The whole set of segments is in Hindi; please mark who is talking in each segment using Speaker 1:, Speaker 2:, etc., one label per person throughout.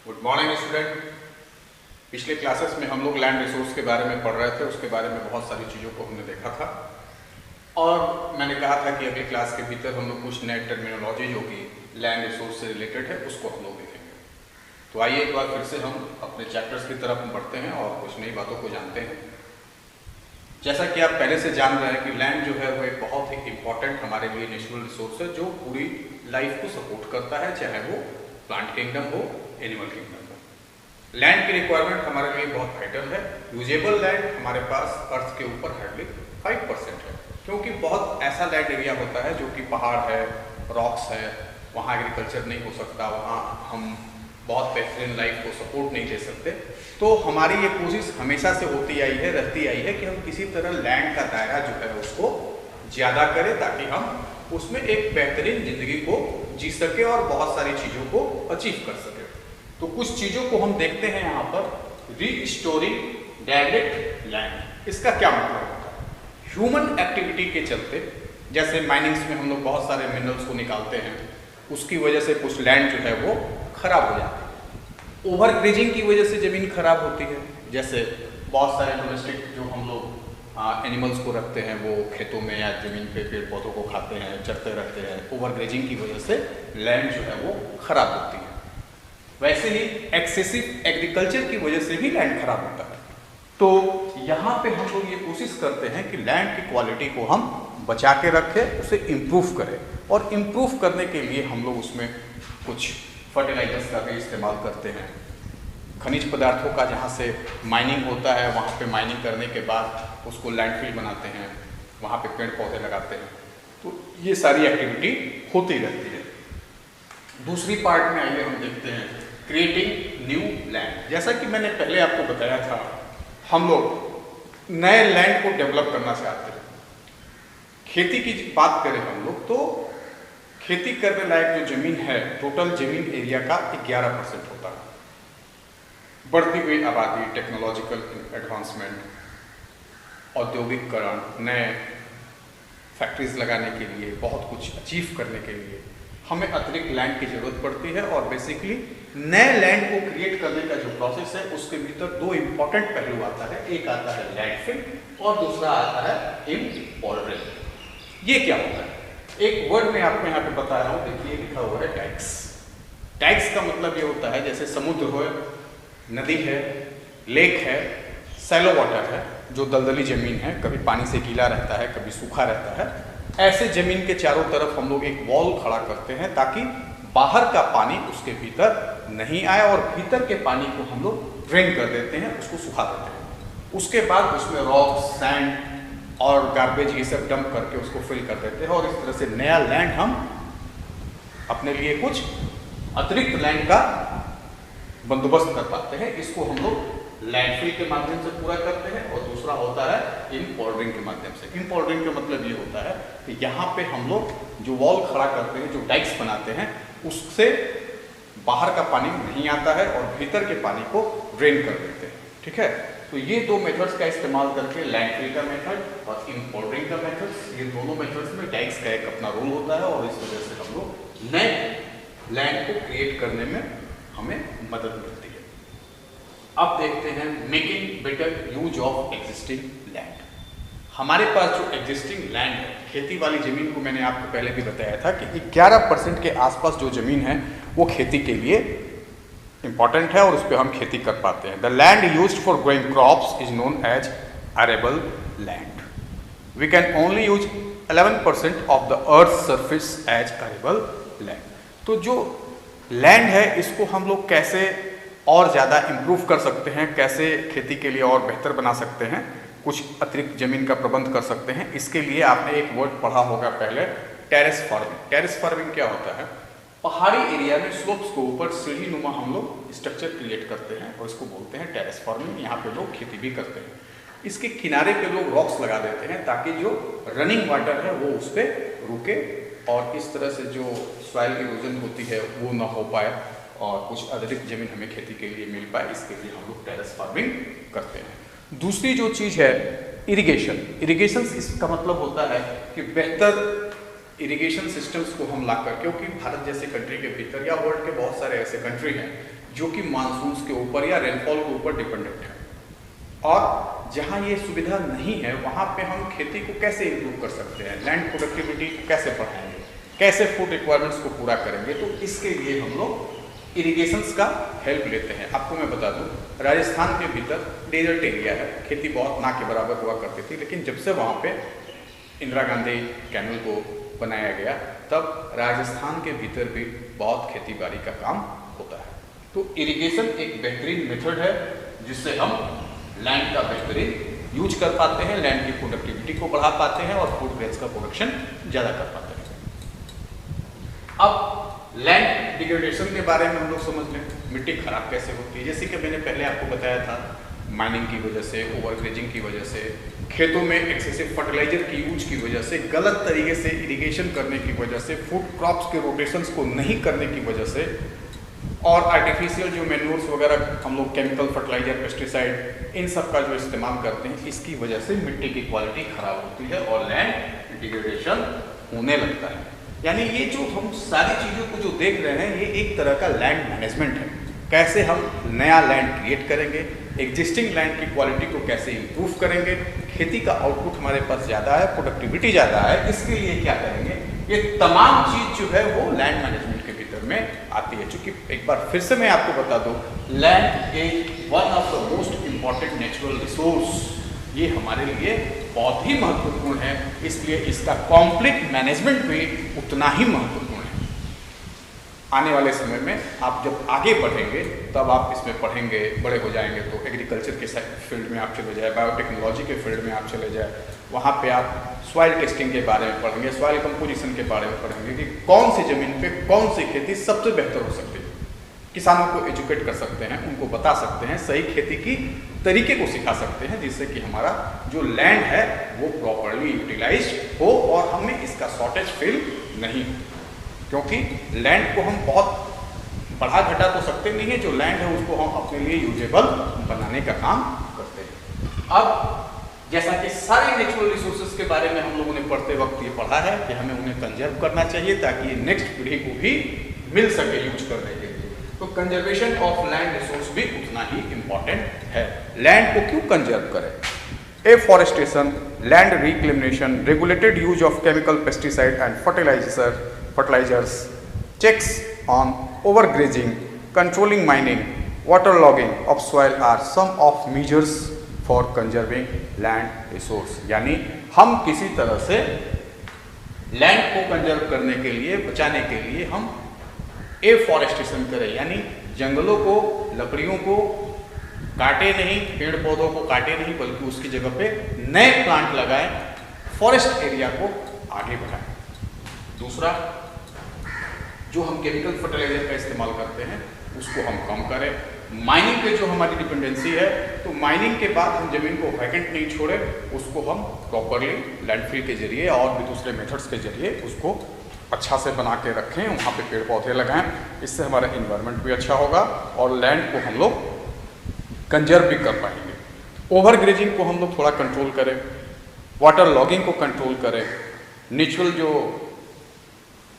Speaker 1: Good morning student. पिछले क्लासेस में हम लोग लैंड रिसोर्स के बारे में पढ़ रहे थे, उसके बारे में बहुत सारी चीज़ों को हमने देखा था और मैंने कहा था कि अगली क्लास के भीतर हम लोग कुछ नए टर्मिनोलॉजी जो कि लैंड रिसोर्स से रिलेटेड है उसको हम लोग देखेंगे। तो आइए एक बार फिर से हम अपने चैप्टर्स की तरफ बढ़ते हैं और कुछ नई बातों को जानते हैं। जैसा कि आप पहले से जान रहे हैं कि लैंड जो है वो एक बहुत ही इम्पॉर्टेंट हमारे लिए नेचुरल रिसोर्स है जो पूरी लाइफ को सपोर्ट करता है, चाहे वो प्लांट किंगडम हो, एनिमल किंगडम हो। लैंड की रिक्वायरमेंट हमारे लिए बहुत वाइटल है। यूजेबल लैंड हमारे पास अर्थ के ऊपर हार्डली 5% है, क्योंकि बहुत ऐसा लैंड एरिया होता है जो कि पहाड़ है, रॉक्स है, वहाँ एग्रीकल्चर नहीं हो सकता, वहाँ हम बहुत बेहतरीन लाइफ को सपोर्ट नहीं दे सकते। तो हमारी ये कोशिश हमेशा से होती आई है, रहती आई है कि हम किसी तरह लैंड का दायरा जो है उसको ज़्यादा करें ताकि हम उसमें एक बेहतरीन ज़िंदगी को जी सके और बहुत सारी चीज़ों को अचीव कर सके। तो कुछ चीज़ों को हम देखते हैं यहाँ पर। रीस्टोरिंग डायरेक्ट लैंड, इसका क्या मतलब होता है? ह्यूमन एक्टिविटी के चलते, जैसे माइनिंग्स में हम लोग बहुत सारे मिनरल्स को निकालते हैं, उसकी वजह से कुछ लैंड जो है वो खराब हो जाती है। ओवर ग्रेजिंग की वजह से ज़मीन खराब होती है। जैसे बहुत सारे डोमेस्टिक जो हम लोग एनिमल्स को रखते हैं वो खेतों में या ज़मीन पे पेड़ पौधों को खाते हैं, चरते रहते हैं। ओवर ग्रेजिंग की वजह से लैंड जो है वो खराब होती है। वैसे ही एक्सेसिव एग्रीकल्चर की वजह से भी लैंड खराब होता है। तो यहाँ पे हम लोग ये कोशिश करते हैं कि लैंड की क्वालिटी को हम बचा के रखें, उसे इम्प्रूव करें, और इम्प्रूव करने के लिए हम लोग उसमें कुछ फर्टिलाइजर्स का भी इस्तेमाल करते हैं। खनिज पदार्थों का जहाँ से माइनिंग होता है वहाँ पे माइनिंग करने के बाद उसको लैंडफिल बनाते हैं, वहाँ पे पेड़ पौधे लगाते हैं। तो ये सारी एक्टिविटी होती रहती है। दूसरी पार्ट में आइए हम देखते हैं क्रिएटिंग न्यू लैंड। जैसा कि मैंने पहले आपको बताया था, हम लोग नए लैंड को डेवलप करना चाहते हैं। खेती की बात करें हम लोग तो खेती करने लायक जो जमीन है, टोटल जमीन एरिया का 11% होता है। बढ़ती हुई आबादी, टेक्नोलॉजिकल एडवांसमेंट, औद्योगिकरण, नए फैक्ट्रीज लगाने के लिए, बहुत कुछ अचीव करने के लिए हमें अतिरिक्त लैंड की जरूरत पड़ती है। और बेसिकली नए लैंड को क्रिएट करने का जो प्रोसेस है उसके भीतर दो इंपॉर्टेंट पहलू आता है। एक आता है लैंडफिल और दूसरा आता है इम्पोर्टेंट। ये क्या होता है? एक वर्ड में आपको यहाँ पे बता रहा हूँ, देखिए लिखा हुआ है टैक्स। टैक्स का मतलब ये होता है जैसे समुद्र हो, नदी है, लेक है, सैलो वाटर है, जो दलदली जमीन है, कभी पानी से गीला रहता है, कभी सूखा रहता है। ऐसे जमीन के चारों तरफ हम लोग एक वॉल खड़ा करते हैं ताकि बाहर का पानी उसके भीतर नहीं आए, और भीतर के पानी को हम लोग ड्रेन कर देते हैं, उसको सुखा देते हैं। उसके बाद उसमें रॉक, सैंड और गार्बेज ये सब डंप करके उसको फिल कर देते हैं, और इस तरह से नया लैंड हम अपने लिए कुछ अतिरिक्त लैंड का बंदोबस्त कर पाते हैं। इसको हम लोग लैंडफिल के माध्यम से पूरा करते हैं, और दूसरा होता है इम्पोर्टरिंग के माध्यम से। इम्पोर्टरिंग का मतलब ये होता है कि यहाँ पे हम लोग जो वॉल खड़ा करते हैं, जो डाइक्स बनाते हैं, उससे बाहर का पानी नहीं आता है और भीतर के पानी को ड्रेन कर देते हैं। ठीक है, तो ये दो मेथड्स का इस्तेमाल करके, लैंडफिल का मेथड और इम्पोर्टरिंग का मेथड, ये दोनों मेथड्स में डाइक्स का एक अपना रोल होता है, और इस वजह से हम लोग नए लैंड को क्रिएट करने में हमें मदद मिलती है। अब देखते हैं making better use of existing land. हमारे पास जो एग्जिस्टिंग लैंड है, खेती वाली जमीन को मैंने आपको पहले भी बताया था कि 11% के आसपास जो जमीन है वो खेती के लिए इंपॉर्टेंट है और उस पर हम खेती कर पाते हैं। The land used for growing crops is known as arable land. We can only use 11% of the earth surface as arable land. तो जो लैंड है इसको हम लोग कैसे और ज़्यादा इम्प्रूव कर सकते हैं, कैसे खेती के लिए और बेहतर बना सकते हैं, कुछ अतिरिक्त ज़मीन का प्रबंध कर सकते हैं। इसके लिए आपने एक वर्ड पढ़ा होगा पहले, टेरेस फार्मिंग। टेरेस फार्मिंग क्या होता है? पहाड़ी एरिया में स्लोप्स के ऊपर सीढ़ी नुमा हम लोग स्ट्रक्चर क्रिएट करते हैं और इसको बोलते हैं टेरेस फार्मिंग। यहाँ पे लोग खेती भी करते हैं। इसके किनारे पे लोग रॉक्स लगा देते हैं ताकि जो रनिंग वाटर है वो उस पर रुके, और इस तरह से जो सॉइल इरोजन होती है वो ना हो पाए और कुछ अतिरिक्त जमीन हमें खेती के लिए मिल पाए। इसके लिए हम लोग टेरेस फार्मिंग करते हैं। दूसरी जो चीज़ है इरिगेशन। इरिगेशन इसका मतलब होता है कि बेहतर इरिगेशन सिस्टम्स को हम लाकर, क्योंकि भारत जैसे कंट्री के भीतर या वर्ल्ड के बहुत सारे ऐसे कंट्री हैं जो कि मानसून के ऊपर या रेनफॉल के ऊपर डिपेंडेंट है। और जहाँ ये सुविधा नहीं है वहाँ पे हम खेती को कैसे इम्प्रूव कर सकते हैं, लैंड प्रोडक्टिविटी को कैसे बढ़ाएंगे, कैसे फूड रिक्वायरमेंट्स को पूरा करेंगे। तो इसके लिए हम लोग इरिगेशंस का हेल्प लेते हैं। आपको मैं बता दूं, राजस्थान के भीतर डेजर्ट एरिया है, खेती बहुत ना के बराबर हुआ करती थी, लेकिन जब से वहाँ पे इंदिरा गांधी कैनल को बनाया गया तब राजस्थान के भीतर भी बहुत खेती बाड़ी का काम होता है। तो इरिगेशन एक बेहतरीन मेथड है जिससे हम लैंड का बेहतरीन यूज कर पाते हैं, लैंड की प्रोडक्टिविटी को बढ़ा पाते हैं और फूड ग्रेन्स का प्रोडक्शन ज़्यादा कर पाते हैं। अब लैंड डिग्रेडेशन के बारे में हम लोग समझ लें, मिट्टी खराब कैसे होती है। जैसे कि मैंने पहले आपको बताया था, माइनिंग की वजह से, ओवरग्रेजिंग की वजह से, खेतों में एक्सेसिव फर्टिलाइजर की यूज की वजह से, गलत तरीके से इरिगेशन करने की वजह से, फूड क्रॉप्स के रोटेशंस को नहीं करने की वजह से, और आर्टिफिशियल जो मैन्योर्स वगैरह हम लोग केमिकल फर्टिलाइजर, पेस्टिसाइड, इन सब का जो इस्तेमाल करते हैं, इसकी वजह से मिट्टी की क्वालिटी खराब होती है और लैंड डिग्रेडेशन होने लगता है। यानी ये जो हम सारी चीज़ों को जो देख रहे हैं, ये एक तरह का लैंड मैनेजमेंट है। कैसे हम नया लैंड क्रिएट करेंगे, एग्जिस्टिंग लैंड की क्वालिटी को कैसे इम्प्रूव करेंगे, खेती का आउटपुट हमारे पास ज़्यादा है, प्रोडक्टिविटी ज़्यादा है, इसके लिए क्या करेंगे, ये तमाम चीज़ जो है वो लैंड मैनेजमेंट के भीतर में आती है। चूँकि एक बार फिर से मैं आपको बता दूँ, land is one of the most important natural resource. ये हमारे लिए बहुत ही महत्वपूर्ण है, इसलिए इसका कॉम्प्लीट मैनेजमेंट भी उतना ही महत्वपूर्ण है। आने वाले समय में आप जब आगे बढ़ेंगे तब आप इसमें पढ़ेंगे, बड़े हो जाएंगे तो एग्रीकल्चर के फील्ड में आप चले जाए, बायोटेक्नोलॉजी के फील्ड में आप चले जाए, वहाँ पे आप सॉइल टेस्टिंग के बारे में पढ़ेंगे, सॉइल कंपोजिशन के बारे में पढ़ेंगे कि कौन सी ज़मीन पे कौन सी खेती सबसे बेहतर हो सकती है। किसानों को एजुकेट कर सकते हैं, उनको बता सकते हैं, सही खेती की तरीके को सिखा सकते हैं, जिससे कि हमारा जो लैंड है वो प्रॉपरली यूटिलाइज हो और हमें इसका शॉर्टेज फील नहीं हो। क्योंकि लैंड को हम बहुत बढ़ा घटा तो सकते नहीं है, जो लैंड है उसको हम अपने लिए यूजेबल बनाने का काम करते हैं। अब जैसा कि सारे नेचुरल रिसोर्सेज के बारे में हम लोगों ने पढ़ते वक्त ये पढ़ा है कि हमें उन्हें कंजर्व करना चाहिए ताकि नेक्स्ट पीढ़ी को भी मिल सके यूज करने के लिए। तो कंजर्वेशन ऑफ लैंड रिसोर्स भी उतना ही इम्पॉर्टेंट है। लैंड को क्यों कंजर्व करें? Afforestation, land reclamation, regulated use of chemical pesticide and fertilizers, checks on overgrazing, controlling mining, waterlogging of soil are some of measures for conserving land resource। यानी हम किसी तरह से लैंड को कंजर्व करने के लिए, बचाने के लिए हम एफॉरेस्टेशन करें, यानी जंगलों को, लकड़ियों को काटे नहीं, पेड़ पौधों को काटे नहीं, बल्कि उसकी जगह पे नए प्लांट लगाएं, फॉरेस्ट एरिया को आगे बढ़ाएं। दूसरा, जो हम केमिकल फर्टिलाइजर का इस्तेमाल करते हैं उसको हम कम करें। माइनिंग पे जो हमारी डिपेंडेंसी है, तो माइनिंग के बाद हम ज़मीन को वैकेंट नहीं छोड़े, उसको हम प्रॉपरली लैंडफिल के जरिए और भी दूसरे मेथड्स के जरिए उसको अच्छा से बना के रखें, वहाँ पे पेड़ पौधे लगाएं। इससे हमारा इन्वायरमेंट भी अच्छा होगा और लैंड को हम लोग कंजर्व भी कर पाएंगे। ओवर ग्रेजिंग को हम लोग थोड़ा कंट्रोल करें, वाटर लॉगिंग को कंट्रोल करें, नेचुरल जो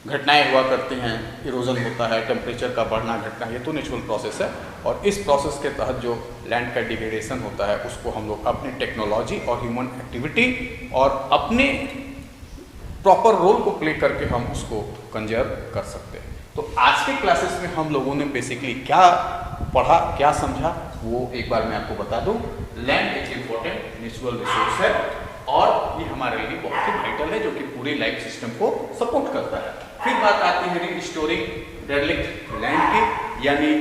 Speaker 1: घटनाएं हुआ करती हैं, इरोजन होता है, टेम्परेचर का बढ़ना घटना, ये तो नेचुरल प्रोसेस है। और इस प्रोसेस के तहत जो लैंड का डिग्रेडेशन होता है उसको हम लोग अपनी टेक्नोलॉजी और ह्यूमन एक्टिविटी और अपने प्रॉपर रोल को प्ले करके हम उसको कंजर्व कर सकते हैं। तो आज के क्लासेस में हम लोगों ने बेसिकली क्या पढ़ा, क्या समझा, वो एक बार मैं आपको बता दूं। लैंड एक इम्पोर्टेंट नेचुरल रिसोर्स है और ये हमारे लिए बहुत ही वाइटल है, जो कि पूरे लाइफ सिस्टम को सपोर्ट करता है। फिर बात आती है रिस्टोरिंग डेरिलिक्ट लैंड की, यानी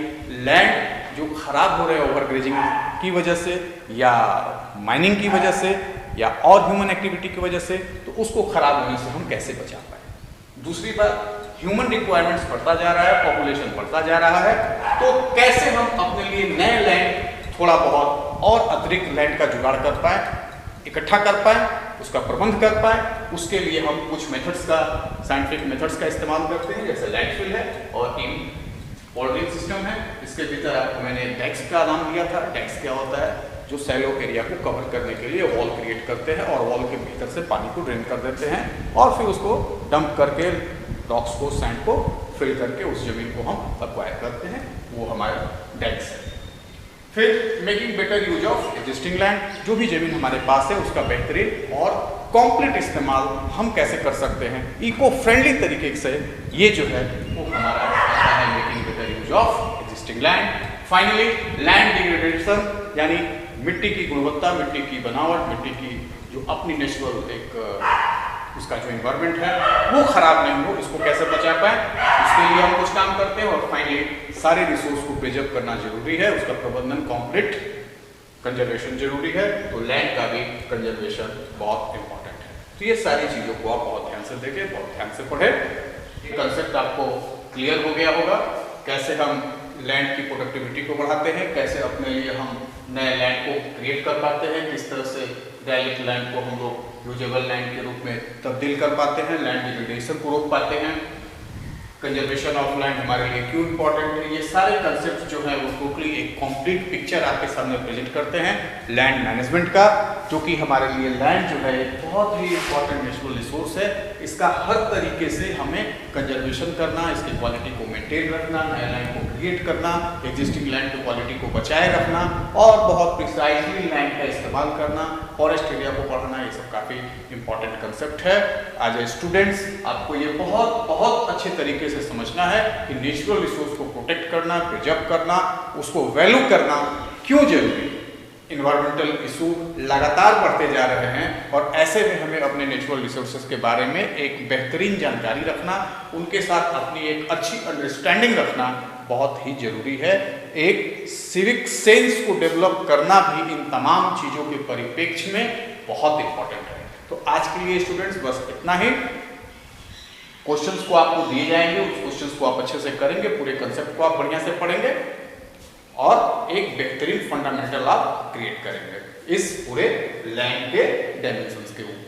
Speaker 1: लैंड जो खराब हो रहे हैं ओवरग्रेजिंग की वजह से या माइनिंग की वजह से या और ह्यूमन एक्टिविटी की वजह से, तो उसको खराब होने से हम कैसे बचा पाए। दूसरी बात, ह्यूमन रिक्वायरमेंट्स बढ़ता जा रहा है, पॉपुलेशन बढ़ता जा रहा है, तो कैसे हम अपने लिए नए लैंड, थोड़ा बहुत और अतिरिक्त लैंड का जुगाड़ कर पाए, इकट्ठा कर पाए, उसका प्रबंध कर पाए। उसके लिए हम कुछ मेथड्स का, साइंटिफिक मेथड्स का इस्तेमाल करते हैं, जैसे लैंडफिल है और इन ऑर्डरिंग सिस्टम है। इसके भीतर आपको मैंने डेक्स का नाम दिया था। डेक्स क्या होता है? जो सैलो एरिया को कवर करने के लिए वॉल क्रिएट करते हैं और वॉल के भीतर से पानी को ड्रेन कर देते हैं और फिर उसको डंप करके रॉक्स को, सैंड को फिल करके उस जमीन को हम एक्वायर करते हैं, वो हमारा डेट्स है। फिर making better use of existing land, जो भी जमीन हमारे पास है उसका बेहतरीन और कॉम्प्लीट इस्तेमाल हम कैसे कर सकते हैं इको फ्रेंडली तरीके से, ये जो है वो हमारा है making better use of existing land. Finally land degradation, यानी मिट्टी की गुणवत्ता, मिट्टी की बनावट, मिट्टी की जो अपनी नेचुरल एक उसका जो एनवायरनमेंट है वो खराब नहीं हो, इसको कैसे बचा पाए, उसके लिए हम कुछ काम करते हैं। और फाइनली सारे रिसोर्स को प्रिजर्व करना जरूरी है, उसका प्रबंधन कॉम्प्लीट कंजर्वेशन जरूरी है, तो लैंड का भी कंजर्वेशन बहुत इंपॉर्टेंट है। तो ये सारी चीजों को आप बहुत ध्यान से देखें, बहुत ध्यान से पढ़ें। ये कंसेप्ट आपको क्लियर हो गया होगा, कैसे हम लैंड की प्रोडक्टिविटी को बढ़ाते हैं, कैसे अपने लिए हम नए लैंड को क्रिएट कर पाते हैं, किस तरह से डायलेक्ट लैंड को हम लोग यूजेबल लैंड के रूप में तब्दील कर पाते हैं, लैंड डिग्रेडेशन को रोक पाते हैं, कंजर्वेशन ऑफ लैंड हमारे लिए क्यों इंपॉर्टेंट है। ये सारे कंसेप्ट जो है वो टोटली एक कंप्लीट पिक्चर आपके सामने प्रेजेंट करते हैं लैंड मैनेजमेंट का, जो कि हमारे लिए लैंड जो है एक बहुत ही इंपॉर्टेंट नेचुरल रिसोर्स है। इसका हर तरीके से हमें कंजर्वेशन करना, इसकी क्वालिटी को मेंटेन रखना, नया लैंड को क्रिएट करना, एग्जिस्टिंग लैंड की क्वालिटी को बचाए रखना और बहुत प्रिसाइजली लैंड का इस्तेमाल करना, फॉरेस्ट एरिया को बढ़ाना, ये सब काफ़ी इंपॉर्टेंट कंसेप्ट है। एज ए स्टूडेंट्स आपको ये बहुत बहुत अच्छे तरीके से समझना है कि नेचुरल रिसोर्स को प्रोटेक्ट करना, प्रिजर्व करना, उसको वैल्यू करना क्यों जरूरी है। इन्वायरमेंटल इशू लगातार बढ़ते जा रहे हैं और ऐसे में हमें अपने नेचुरल रिसोर्सेज के बारे में एक बेहतरीन जानकारी रखना, उनके साथ अपनी एक अच्छी अंडरस्टैंडिंग रखना बहुत ही जरूरी है। एक सिविक सेंस को डेवलप करना भी इन तमाम चीज़ों के परिप्रेक्ष्य में बहुत इंपॉर्टेंट है। तो आज के लिए स्टूडेंट्स बस इतना ही। क्वेश्चंस को आपको दिए जाएंगे, उस क्वेश्चंस को आप अच्छे से करेंगे, पूरे कंसेप्ट को आप बढ़िया से पढ़ेंगे और एक बेहतरीन फंडामेंटल आप क्रिएट करेंगे इस पूरे लैंड के डायमेंशंस के ऊपर।